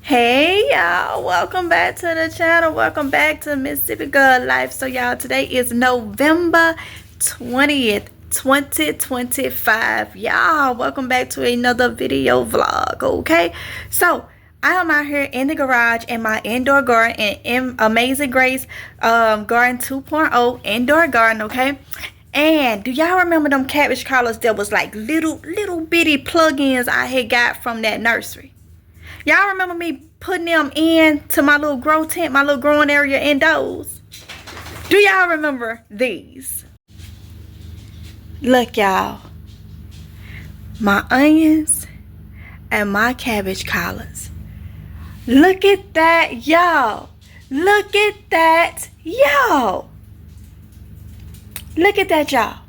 Hey y'all, welcome back to the channel. Welcome back to Mississippi Girl Life. So y'all, today is November 20th 2025. Y'all, welcome back to another video vlog. Okay, so I am out here in the garage in my indoor garden in Amazing Grace Garden 2.0 indoor garden. Okay, and do y'all remember them cabbage collars that was like little bitty plug-ins I had got from that nursery? Y'all remember me putting them in to my little grow tent, my little growing area indoors? Do y'all remember these? Look, y'all. My onions and my cabbage collards. Look at that, y'all. Look at that, y'all. Look at that, y'all.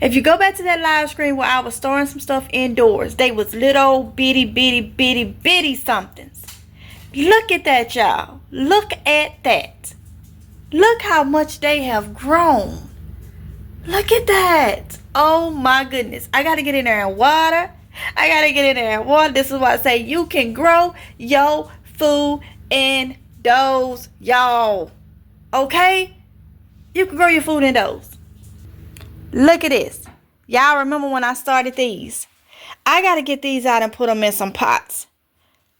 If you go back to that live screen where I was storing some stuff indoors, they was little bitty somethings. Look at that, y'all. Look at that. Look how much they have grown. Look at that. Oh my goodness. I got to get in there and water. This is why I say you can grow your food indoors, y'all. Okay? You can grow your food indoors. Look at this. Y'all remember when I started these? I got to get these out and put them in some pots.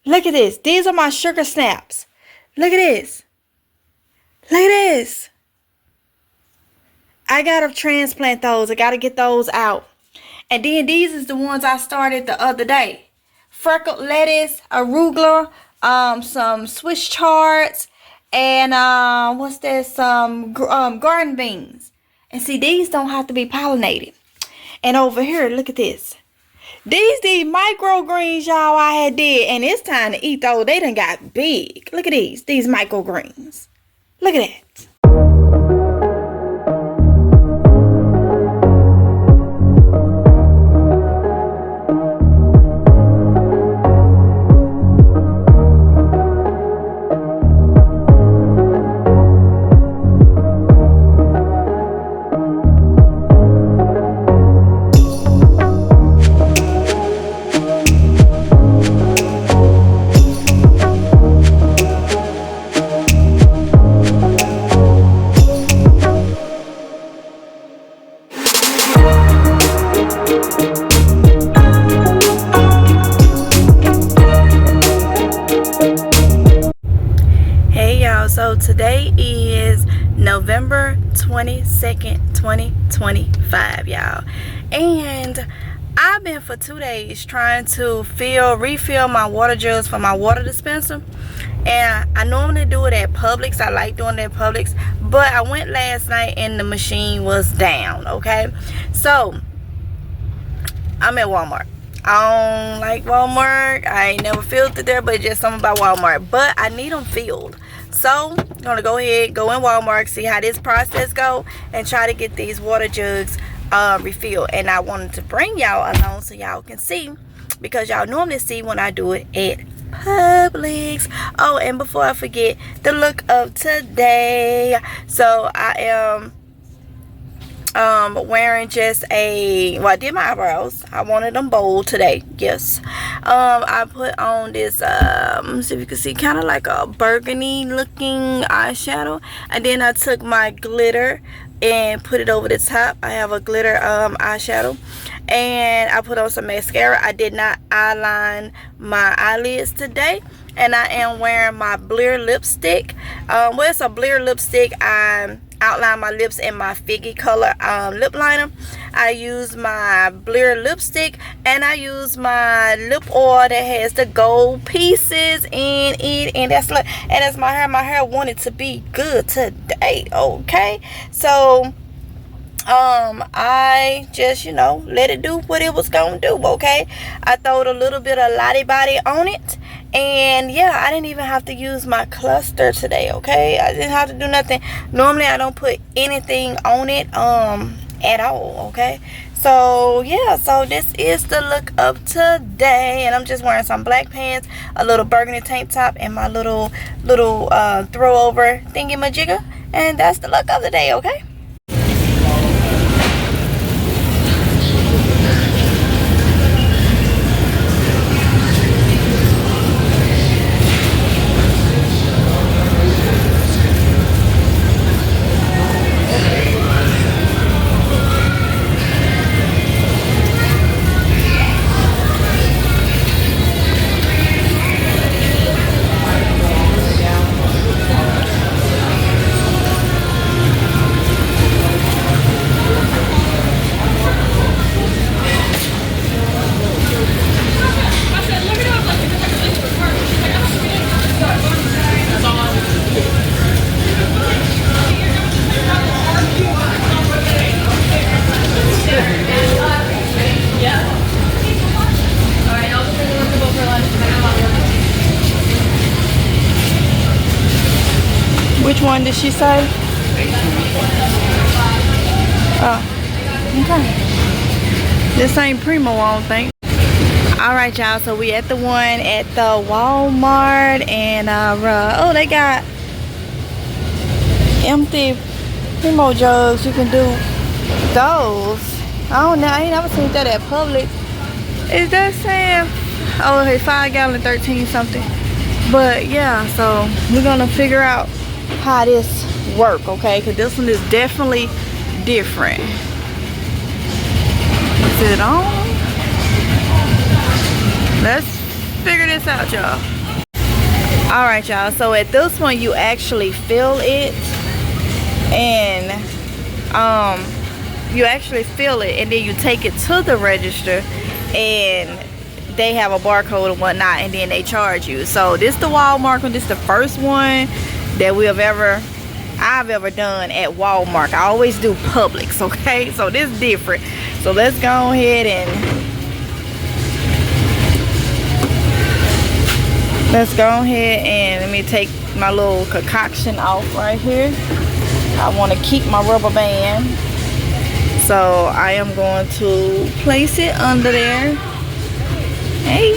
Look at this. These are my sugar snaps. Look at this. Look at this. I got to transplant those. I got to get those out. And then these is the ones I started the other day. Freckled lettuce, arugula, some Swiss chards, and some garden beans. And see, these don't have to be pollinated. And over here, look at this. These microgreens, y'all, I had did. And it's time to eat those. They done got big. Look at these microgreens. Look at that. So today is November 22nd, 2025, y'all. And I've been for 2 days trying to refill my water jugs for my water dispenser. And I normally do it at Publix. I like doing it at Publix. But I went last night and the machine was down, okay? So, I'm at Walmart. I don't like Walmart. I ain't never filled it there, but just something about Walmart. But I need them filled. So, I'm going to go in Walmart, see how this process go, and try to get these water jugs refilled. And I wanted to bring y'all along so y'all can see, because y'all normally see when I do it at Publix. Oh, and before I forget, the look of today. So, I am wearing just I did my eyebrows. I wanted them bold today. Yes. I put on this let's see if you can see, kind of like a burgundy looking eyeshadow, and then I took my glitter and put it over the top. I have a glitter eyeshadow, and I put on some mascara. I did not eyeline my eyelids today, and I am wearing my Bleer lipstick. Well, it's a Bleer lipstick. I outline my lips in my Figgy color lip liner. I use my Bleer lipstick, and I use my lip oil that has the gold pieces in it, and that's my hair. My hair wanted to be good today, okay? So I just, let it do what it was gonna do, okay? I throwed a little bit of Lottie Body on it, and yeah, I didn't even have to use my cluster today, okay? I didn't have to do nothing. Normally I don't put anything on it at all, okay? So yeah, so this is the look of today, and I'm just wearing some black pants, a little burgundy tank top, and my little throw over thingy majigger, and that's the look of the day, okay? Which one did she say? Oh, okay. This ain't Primo, I don't think. Alright, y'all, so we at the one at the Walmart, and oh, they got empty Primo jugs. You can do those. I don't know, I ain't never seen that at Publix. Is that saying, oh, it's 5 gallon 13 something? But yeah, so we're gonna figure out how this work, okay? Because this one is definitely different. Is it on? Let's figure this out, y'all. Alright, y'all, so at this one you actually fill it, and you actually fill it, and then you take it to the register, and they have a barcode and whatnot, and then they charge you. So this the Walmart one. This the first one that I've ever done at Walmart. I always do Publix, okay? So this is different. So let's go ahead and let me take my little concoction off right here. I want to keep my rubber band, so I am going to place it under there. Hey,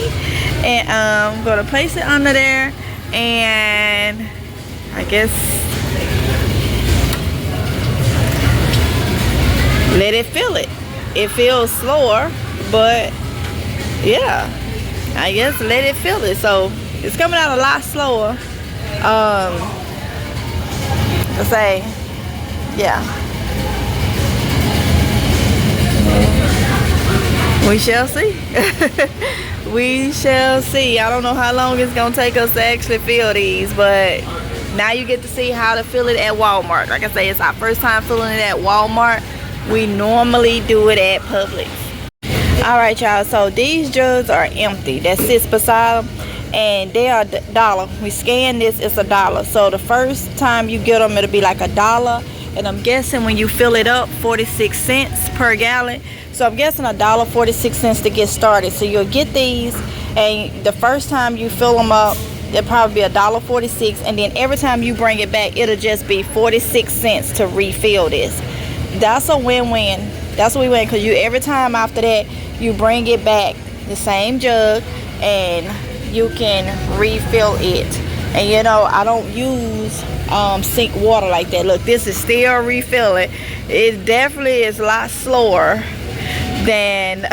and I'm going to place it under there, and I guess let it fill it. It feels slower, but yeah, I guess let it fill it. So it's coming out a lot slower. I say, yeah. We shall see. We shall see. I don't know how long it's gonna take us to actually fill these, but now you get to see how to fill it at Walmart. Like I say, it's our first time filling it at Walmart. We normally do it at Publix. Alright, y'all, so these jugs are empty. That sits beside them, and they are $1. We scan this, it's $1. So the first time you get them, it'll be like $1, and I'm guessing when you fill it up, 46 cents per gallon. So I'm guessing $1.46 to get started. So you'll get these, and the first time you fill them up, it'll probably be $1.46, and then every time you bring it back, it'll just be 46 cents to refill this. That's a win-win. That's what we win, because you every time after that you bring it back, the same jug, and you can refill it. And you know, I don't use sink water like that. Look, this is still refilling. It definitely is a lot slower than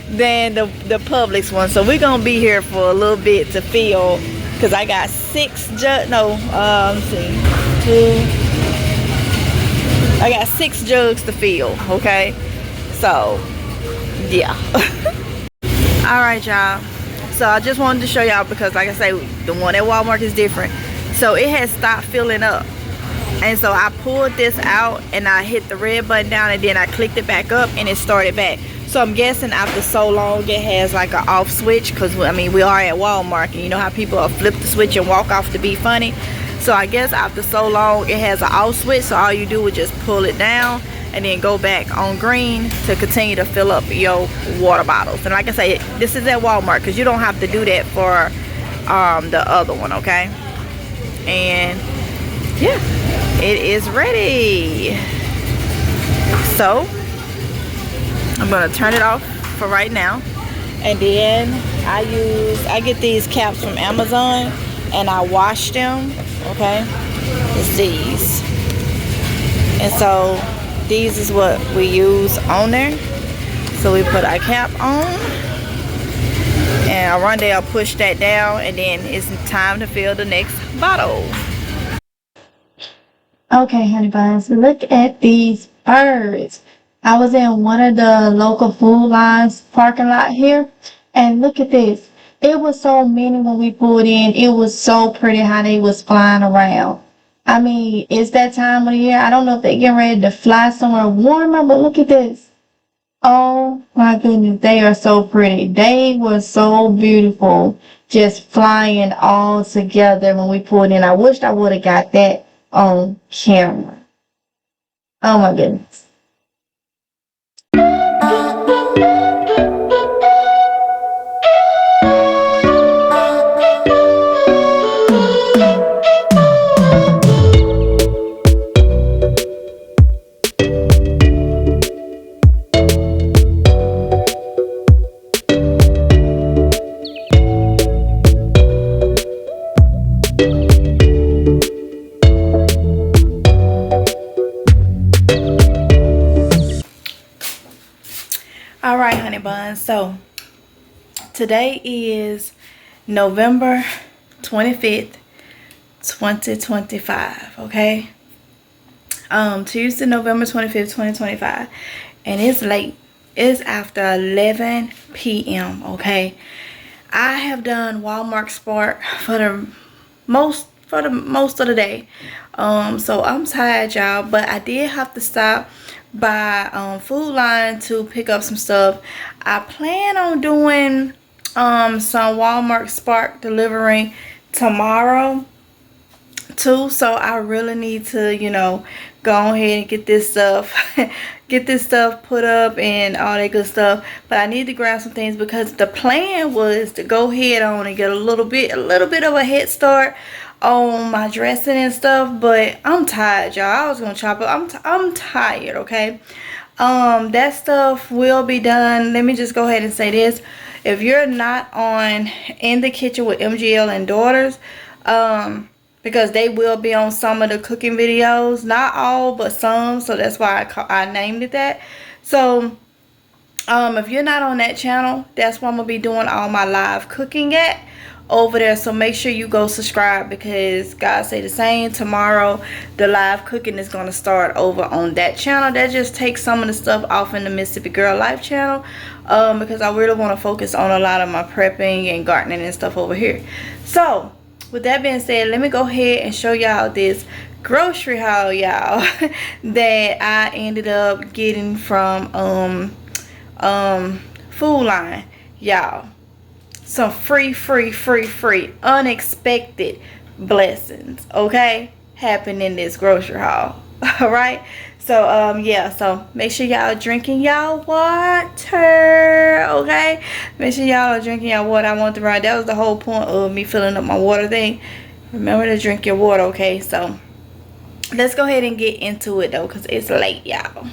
than the Publix one. So we're gonna be here for a little bit to fill, because I got 6 jugs. No, let's see, 2. I got 6 jugs to fill. Okay, so yeah. All right, y'all. So I just wanted to show y'all, because like I say, the one at Walmart is different. So it has stopped filling up, and so I pulled this out and I hit the red button down, and then I clicked it back up and it started back. So I'm guessing after so long it has like an off switch, because I mean, we are at Walmart, and you know how people will flip the switch and walk off to be funny. So I guess after so long it has an off switch, so all you do is just pull it down and then go back on green to continue to fill up your water bottles. And like I say, this is at Walmart, because you don't have to do that for the other one, okay? And yeah, it is ready. So I'm gonna turn it off for right now, and then I get these caps from Amazon, and I wash them. Okay, it's these, and so these is what we use on there. So we put our cap on, and Oronde will push that down, and then it's time to fill the next bottle. Okay, honey buns, look at these birds. I was in one of the local food lines parking lot here, and look at this. It was so many when we pulled in. It was so pretty how they was flying around. I mean, it's that time of the year. I don't know if they're getting ready to fly somewhere warmer, but look at this. Oh my goodness, they are so pretty. They were so beautiful, just flying all together when we pulled in. I wished I would have got that on camera. Oh my goodness. So today is November 25th, 2025. Okay. Tuesday, November 25th, 2025, and it's late. It's after 11 p.m. Okay. I have done Wal-Mart Spark for the most of the day. So I'm tired, y'all, but I did have to stop by Food Line to pick up some stuff. I plan on doing some Wal-Mart Spark delivering tomorrow too, so I really need to, you know, go ahead and get this stuff put up and all that good stuff. But I need to grab some things because the plan was to go ahead on and get a little bit of a head start on my dressing and stuff. But I'm tired, y'all. I was gonna chop up. I'm tired. Okay. That stuff will be done. Let me just go ahead and say this: if you're not on In the Kitchen with MGL and Daughters, because they will be on some of the cooking videos, not all but some, so that's why I named it that. So if you're not on that channel, that's where I'm gonna be doing all my live cooking at over there. So make sure you go subscribe, because God say the same, tomorrow the live cooking is gonna start over on that channel. That just takes some of the stuff off in the Mississippi Girl Life channel, because I really want to focus on a lot of my prepping and gardening and stuff over here. So with that being said, let me go ahead and show y'all this grocery haul, y'all, that I ended up getting from Food Line, y'all. Some free unexpected blessings, okay, happen in this grocery haul. All right. So yeah, so make sure y'all drinking y'all water, okay? Make sure y'all are drinking y'all water. I want to ride. That was the whole point of me filling up my water thing. Remember to drink your water, okay? So let's go ahead and get into it though, because it's late, y'all.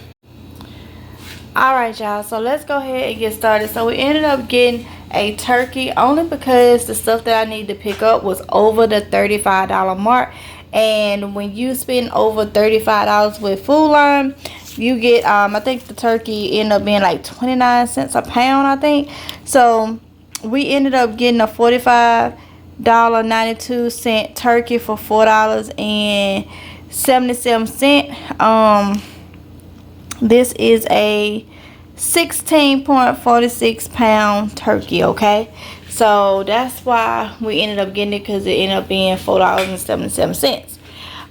All right, y'all, so let's go ahead and get started. So we ended up getting a turkey only because the stuff that I need to pick up was over the $35 mark. And when you spend over $35 with Food Line, you get I think the turkey ended up being like 29 cents a pound, I think. So we ended up getting a $45.92 turkey for $4.77. This is a 16.46 pound turkey, okay? So that's why we ended up getting it, because it ended up being $4.77.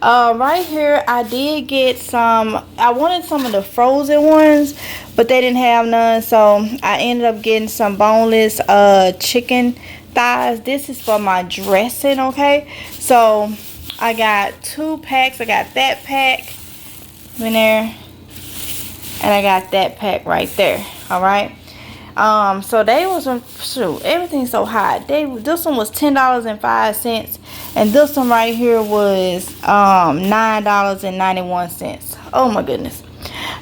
Right here I did get some. I wanted some of the frozen ones, but they didn't have none, so I ended up getting some boneless chicken thighs. This is for my dressing, okay? So I got 2 packs. I got that pack in there, and I got that pack right there. All right. So they was shoot, everything's so high. This one was $10.05, and this one right here was $9.91. Oh my goodness.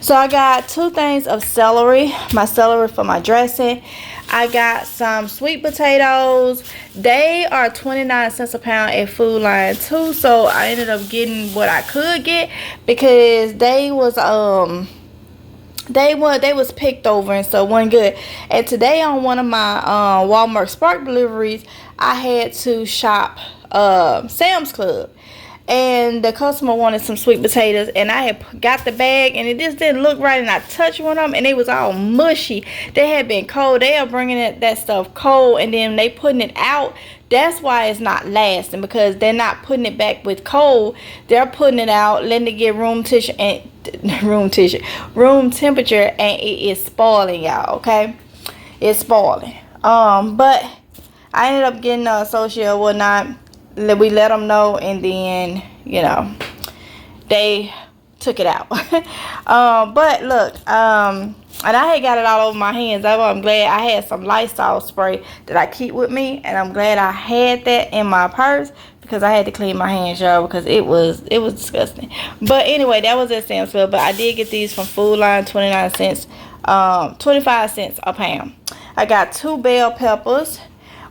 So I got 2 things of celery, my celery for my dressing. I got some sweet potatoes. They are 29 cents a pound at Food Line too. So I ended up getting what I could get, because they was picked over, and so wasn't good. And today on one of my Wal-Mart Spark deliveries, I had to shop Sam's Club, and the customer wanted some sweet potatoes, and I had got the bag, and it just didn't look right, and I touched one of them, and it was all mushy. They had been cold. They are bringing that stuff cold, and then they putting it out. That's why it's not lasting, because they're not putting it back with cold. They're putting it out, letting it get room temperature, and it is spoiling, y'all. Okay, it's spoiling. But I ended up getting an associate or whatnot. We let them know, and then, you know, they took it out. But look, and I had got it all over my hands. I'm glad I had some Lysol spray that I keep with me, and I'm glad I had that in my purse, because I had to clean my hands, y'all, because it was disgusting. But anyway, that was at Sam's Club. But I did get these from Food Line, 29 cents, 25 cents a pound. I got 2 bell peppers.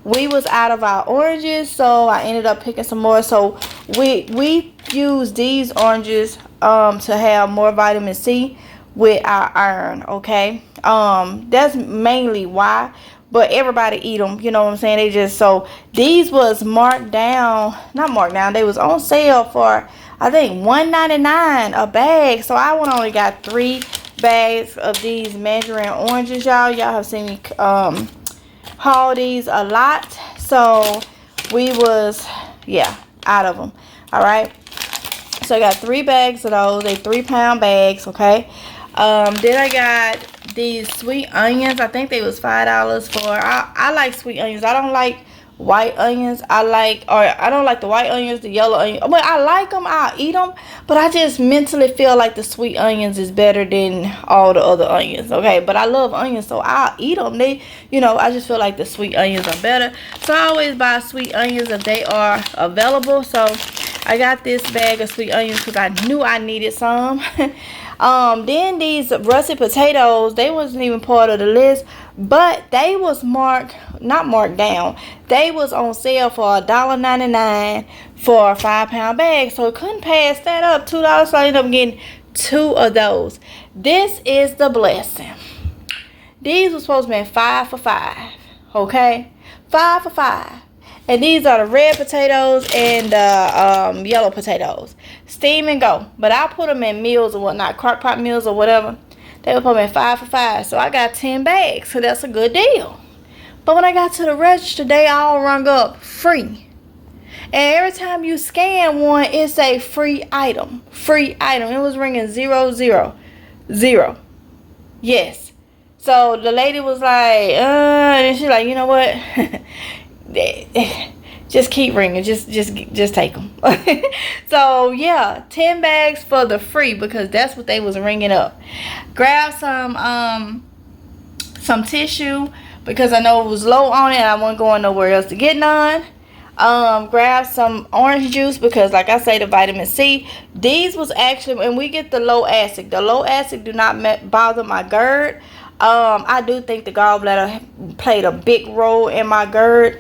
We was out of our oranges, so I ended up picking some more. So we use these oranges to have more vitamin C with our iron, okay? That's mainly why. But everybody eat them, you know what I'm saying? They just, so these was marked down, not marked down, they was on sale for I think $1.99 a bag. So I went only got 3 bags of these mandarin oranges, y'all. Y'all have seen me haul these a lot. So we was, yeah, out of them. All right. So I got 3 bags of those. They 3-pound bags, okay. Then I got these sweet onions. I think they was $5 for. I like sweet onions. I don't like white onions. I don't like the white onions, the yellow onions. But I like them. I'll eat them. But I just mentally feel like the sweet onions is better than all the other onions, okay. But I love onions, so I'll eat them. They, you know, I just feel like the sweet onions are better. So I always buy sweet onions if they are available. So I got this bag of sweet onions because I knew I needed some. Then these russet potatoes, they wasn't even part of the list, but they was not marked down. They was on sale for $1.99 for a 5-pound bag. So couldn't pass that up. $2. So I ended up getting 2 of those. This is the blessing. These were supposed to be 5 for $5. Okay? 5 for $5. And these are the red potatoes and the yellow potatoes. Steam and go. But I put them in meals or whatnot, crock pot meals or whatever. They were put them in 5 for $5. So I got 10 bags. So that's a good deal. But when I got to the register, they all rung up free. And every time you scan one, it's a free item. Free item. It was ringing 000. Yes. So the lady was like, and she's like, you know what? Just keep ringing. Just take them. So yeah, 10 bags for the free because that's what they was ringing up. Grab some tissue because I know it was low on it and I wasn't going nowhere else to get none. Grab some orange juice because like I say, the vitamin C. These was actually, and we get the low acid. The low acid do not bother my GERD. I do think the gallbladder played a big role in my GERD.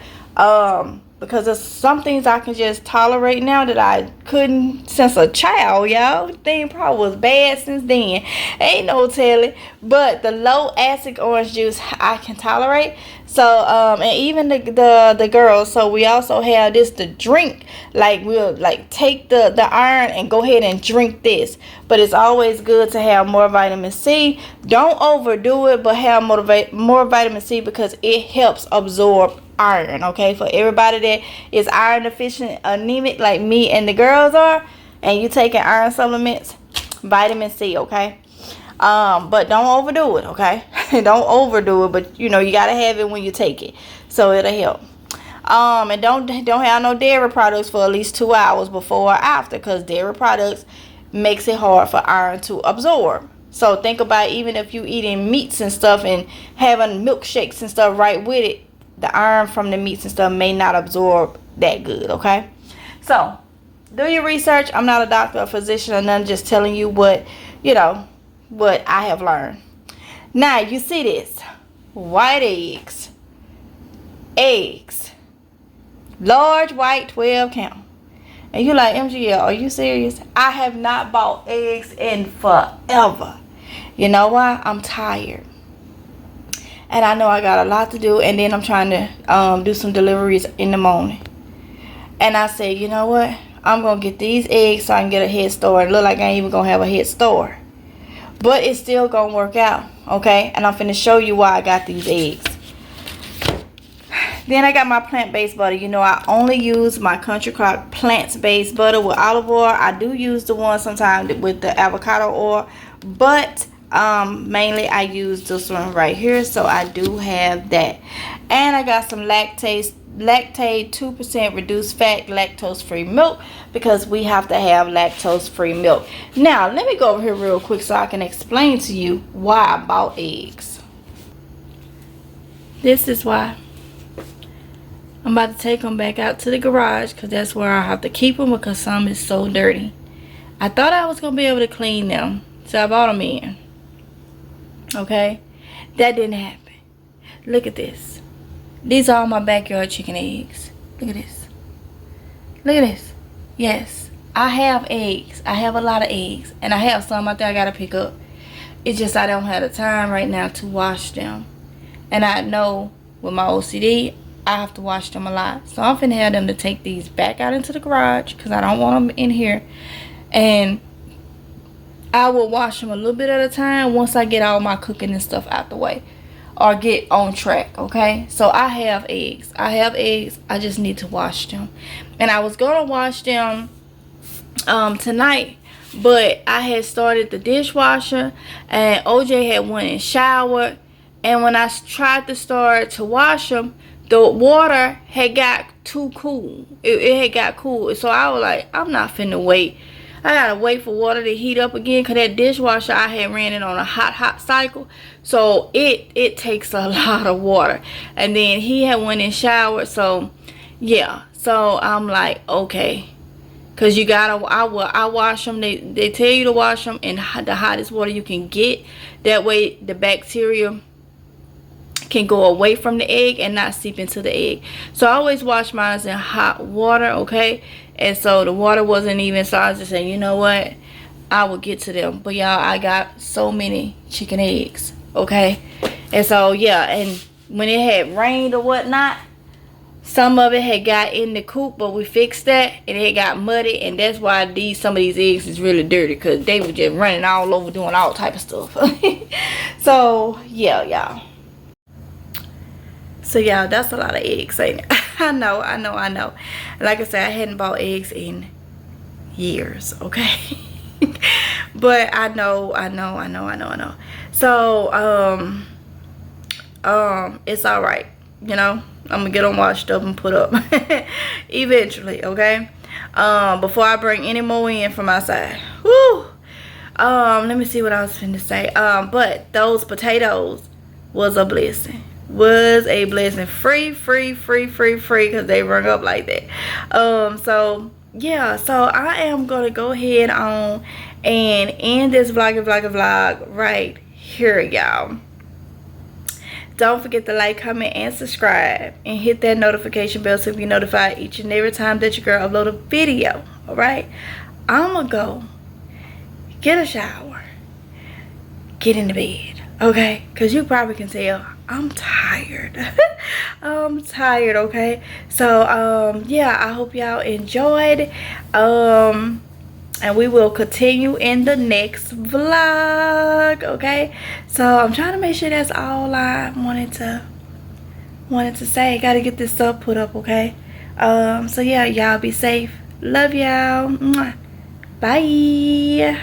Because there's some things I can just tolerate now that I couldn't since a child, y'all. Thing probably was bad since then. Ain't no telling. But the low acid orange juice I can tolerate. So, and even the girls. So we also have this to drink. Like we'll like take the iron and go ahead and drink this. But it's always good to have more vitamin C. Don't overdo it, but have more vitamin C because it helps absorb iron. Okay, for everybody that is iron deficient, anemic like me and the girls are, and you taking iron supplements, vitamin C. Okay, but don't overdo it. Okay, don't overdo it, but you know you gotta have it when you take it, so it'll help. And don't have no dairy products for at least 2 hours before or after, because dairy products makes it hard for iron to absorb. So think about even if you eating meats and stuff and having milkshakes and stuff right with it, the iron from the meats and stuff may not absorb that good. Okay, so do your research. I'm not a doctor or physician or none, just telling you what what I have learned. Now you see this white eggs, large white 12 count, and you like, MGL, are you serious? I have not bought eggs in forever. You know why? I'm tired. And I know I got a lot to do. And then I'm trying to do some deliveries in the morning. And I said, you know what? I'm going to get these eggs so I can get a head start. It look like I ain't even going to have a head start. But it's still going to work out. Okay? And I'm finna show you why I got these eggs. Then I got my plant-based butter. You know, I only use my Country Crock plant-based butter with olive oil. I do use the one sometimes with the avocado oil. But mainly I use this one right here, so I do have that. And I got some lactate 2% reduced fat lactose free milk, because we have to have lactose free milk. Now let me go over here real quick so I can explain to you why I bought eggs. This is why. I'm about to take them back out to the garage because that's where I have to keep them, because some is so dirty. I thought I was gonna be able to clean them, so I bought them in. Okay, that didn't happen. Look at this. These are all my backyard chicken eggs. Look at this. Look at this. Yes, I have eggs. I have a lot of eggs, and I have some out there I gotta pick up. It's just I don't have the time right now to wash them. And I know with my OCD, I have to wash them a lot. So I'm finna have them to take these back out into the garage because I don't want them in here. And I will wash them a little bit at a time once I get all my cooking and stuff out the way. Or get on track, okay? So I have eggs. I just need to wash them. And I was going to wash them tonight. But I had started the dishwasher. And OJ had went and showered. And when I tried to start to wash them, the water had got too cool. It had got cool. So I was like, I'm not finna wait. I gotta wait for water to heat up again. Because that dishwasher, I had ran it on a hot cycle. So it takes a lot of water. And then he had went and showered. So, yeah. So I'm like, okay. Because you gotta, I wash them. They tell you to wash them in the hottest water you can get. That way the bacteria can go away from the egg and not seep into the egg. So I always wash mine in hot water, okay? And so the water wasn't even, so I was just saying, you know what? I will get to them. But y'all, I got so many chicken eggs, okay? And so, yeah, and when it had rained or whatnot, some of it had got in the coop, but we fixed that, and it got muddy, and that's why some of these eggs is really dirty, because they were just running all over doing all type of stuff. So, yeah, y'all. So y'all, that's a lot of eggs, ain't it? I know. Like I said, I hadn't bought eggs in years, okay? But I know. So, it's alright. You know, I'm gonna get them washed up and put up eventually, okay? Before I bring any more in from outside. Woo! Let me see what I was finna say. But those potatoes was a blessing. Free because they rung up like that. So yeah, so I am gonna go ahead on and end this vlog right here, y'all. Don't forget to like, comment, and subscribe, and hit that notification bell so you be notified each and every time that your girl upload a video. All right, I'm gonna go get a shower, get in the bed, okay? Because you probably can tell I'm tired. I'm tired, okay? So, yeah, I hope y'all enjoyed. And we will continue in the next vlog, okay? So, I'm trying to make sure that's all I wanted to say. Gotta get this stuff put up, okay? So, yeah, y'all be safe. Love y'all. Bye.